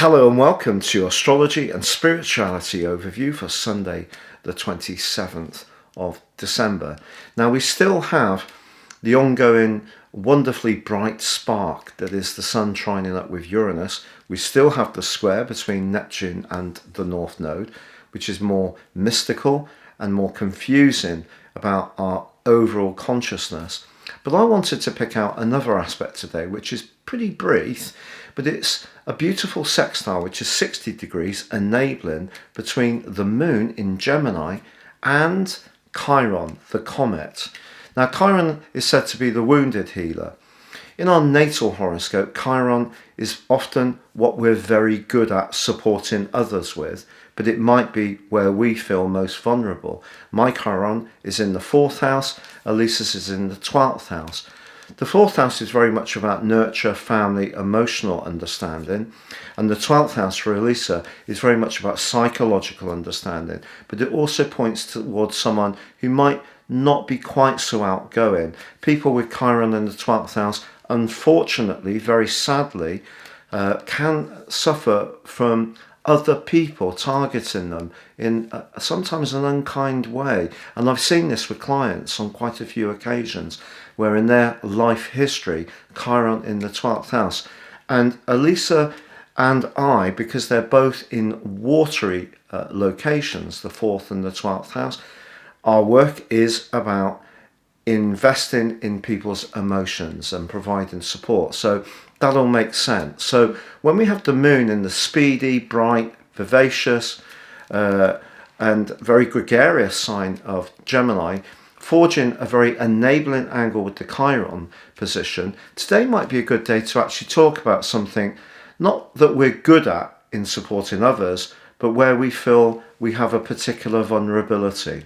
Hello and welcome to Astrology and Spirituality Overview for Sunday the 27th of December. Now we still have the ongoing wonderfully bright spark that is the Sun trining up with Uranus. We still have the square between Neptune and the North Node, which is more mystical and more confusing about our overall consciousness. But I wanted to pick out another aspect today, which is pretty brief, but it's a beautiful sextile, which is 60 degrees, enabling between the moon in Gemini and Chiron, the comet. Now, Chiron is said to be the wounded healer. In our natal horoscope, Chiron is often what we're very good at supporting others with, but it might be where we feel most vulnerable. My Chiron is in the 4th house, Elisa's is in the 12th house. The 4th house is very much about nurture, family, emotional understanding, and the 12th house for Elisa is very much about psychological understanding, but it also points towards someone who might not be quite so outgoing. People with Chiron in the 12th house, unfortunately, very sadly, can suffer from other people targeting them in sometimes an unkind way. And I've seen this with clients on quite a few occasions, where in their life history, Chiron in the 12th house. And Elisa and I, because they're both in watery locations, the 4th and the 12th house, our work is about investing in people's emotions and providing support. So that all makes sense. So when we have the moon in the speedy, bright, vivacious, and very gregarious sign of Gemini, forging a very enabling angle with the Chiron position, today might be a good day to actually talk about something not that we're good at in supporting others, but where we feel we have a particular vulnerability.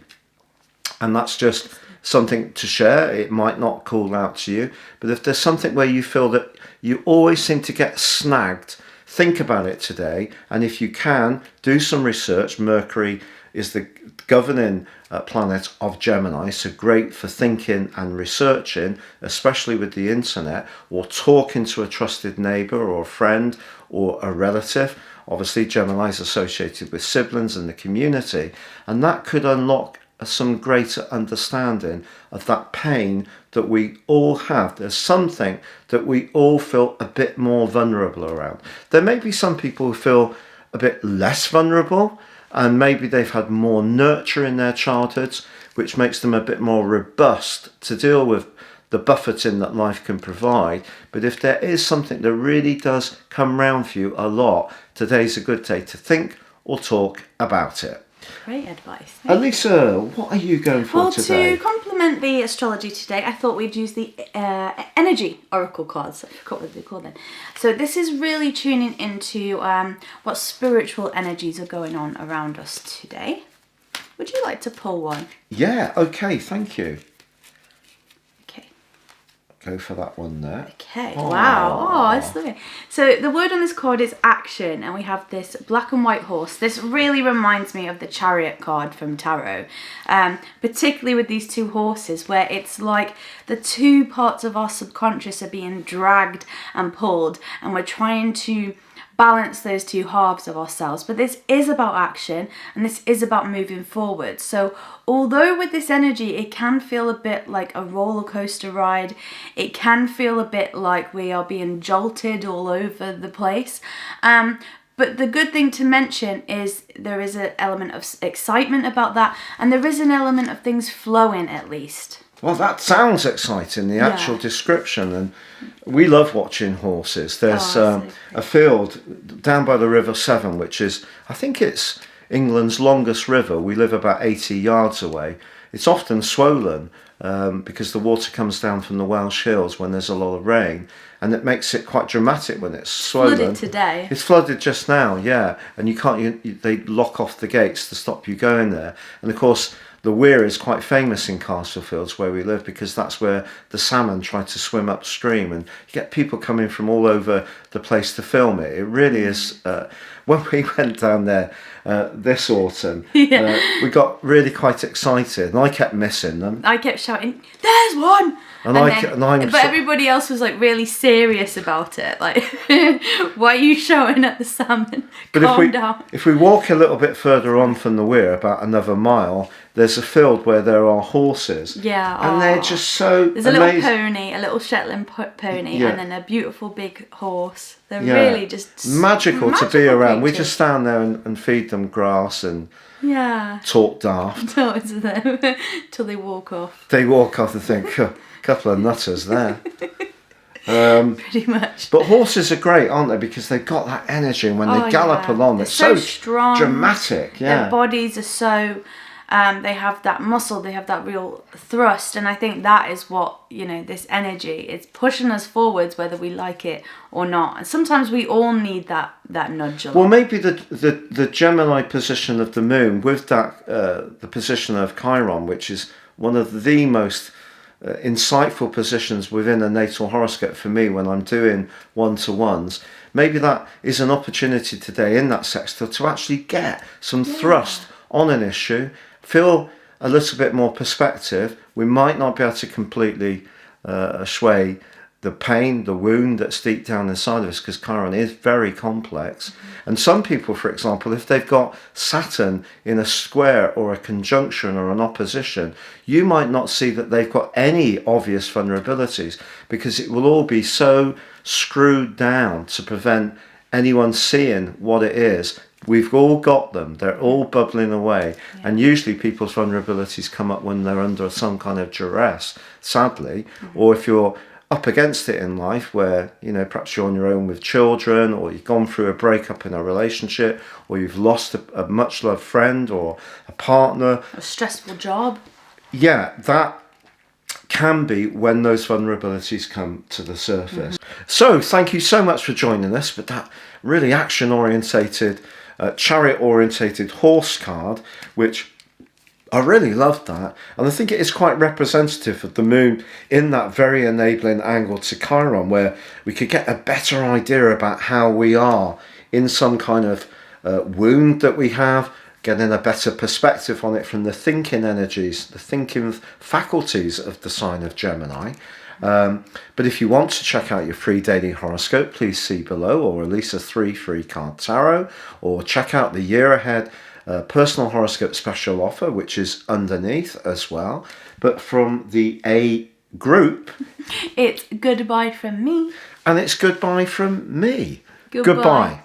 And that's just something to share. It might not call out to you, but if there's something where you feel that you always seem to get snagged, think about it today. And if you can, do some research. Mercury is the governing planet of Gemini, so great for thinking and researching, especially with the internet, or talking to a trusted neighbour or a friend or a relative. Obviously, Gemini is associated with siblings and the community, and that could unlock some greater understanding of that pain that we all have. There's something that we all feel a bit more vulnerable around. There may be some people who feel a bit less vulnerable, and maybe they've had more nurture in their childhoods, which makes them a bit more robust to deal with the buffeting that life can provide. But if there is something that really does come round for you a lot, today's a good day to think or talk about it. Great advice. Elisa, what are you going for today? To complement the astrology today, I thought we'd use the energy oracle cards. I forgot what they're called then. So this is really tuning into what spiritual energies are going on around us today. Would you like to pull one? Yeah, okay, thank you. Okay. Go for that one there. Okay, wow. Oh, it's lovely. So the word on this card is action, and we have this black and white horse. This really reminds me of the chariot card from tarot, particularly with these two horses, where it's like the two parts of our subconscious are being dragged and pulled, and we're trying to balance those two halves of ourselves. But this is about action, and this is about moving forward. So although with this energy it can feel a bit like a roller coaster ride, it can feel a bit like we are being jolted all over the place, but the good thing to mention is there is an element of excitement about that, and there is an element of things flowing at least. Well, that sounds exciting, the actual description, and we love watching horses. There's a field down by the River Severn, which is, I think it's England's longest river. We live about 80 yards away. It's often swollen because the water comes down from the Welsh hills when there's a lot of rain, and it makes it quite dramatic when it's swollen. Flooded today. It's flooded just now, yeah, and you can't. They lock off the gates to stop you going there, and of course the weir is quite famous in Castlefields where we live, because that's where the salmon try to swim upstream, and you get people coming from all over the place to film it. It really is. When we went down there this autumn, we got really quite excited, and I kept missing them. I kept shouting, "There's one!" But everybody else was like really serious about it. Like, why are you shouting at the salmon? But Calm down. if we walk a little bit further on from the weir, about another mile, there's a field where there are horses. Yeah. And they're just so There's amazing. a little pony, a little Shetland pony, and then a beautiful big horse. They're really just magical to be around. We creatures. just stand there and feed them grass and talk daft. Towards them till they walk off. They walk off and think, couple of nutters there. Pretty much. But horses are great, aren't they? Because they've got that energy, and when they gallop along, they're it's so strong, dramatic. Yeah, their bodies are so. They have that muscle. They have that real thrust, and I think that is what, this energy. It's pushing us forwards, whether we like it or not. And sometimes we all need that nudge along. Well, maybe the Gemini position of the moon with that the position of Chiron, which is one of the most insightful positions within a natal horoscope for me when I'm doing one-to-ones. Maybe that is an opportunity today in that sextile to actually get some thrust on an issue, feel a little bit more perspective. We might not be able to completely assuage the pain, the wound that's deep down inside of us, because Chiron is very complex. And some people, for example, if they've got Saturn in a square or a conjunction or an opposition, you might not see that they've got any obvious vulnerabilities, because it will all be so screwed down to prevent anyone seeing what it is. We've all got them. They're all bubbling away. Yeah. And usually people's vulnerabilities come up when they're under some kind of duress, sadly, or if you're up against it in life where, perhaps you're on your own with children, or you've gone through a breakup in a relationship, or you've lost a much loved friend or a partner. A stressful job. Yeah, that can be when those vulnerabilities come to the surface. So thank you so much for joining us with that really action-orientated, chariot-orientated horse card, which I really loved that, and I think it is quite representative of the moon in that very enabling angle to Chiron, where we could get a better idea about how we are in some kind of wound that we have, getting a better perspective on it from the thinking energies, the thinking faculties of the sign of Gemini. But if you want to check out your free daily horoscope, please see below, or release a 3 free card tarot, or check out the year ahead personal horoscope special offer, which is underneath as well. But from the A group, it's goodbye from me. And it's goodbye from me. Goodbye.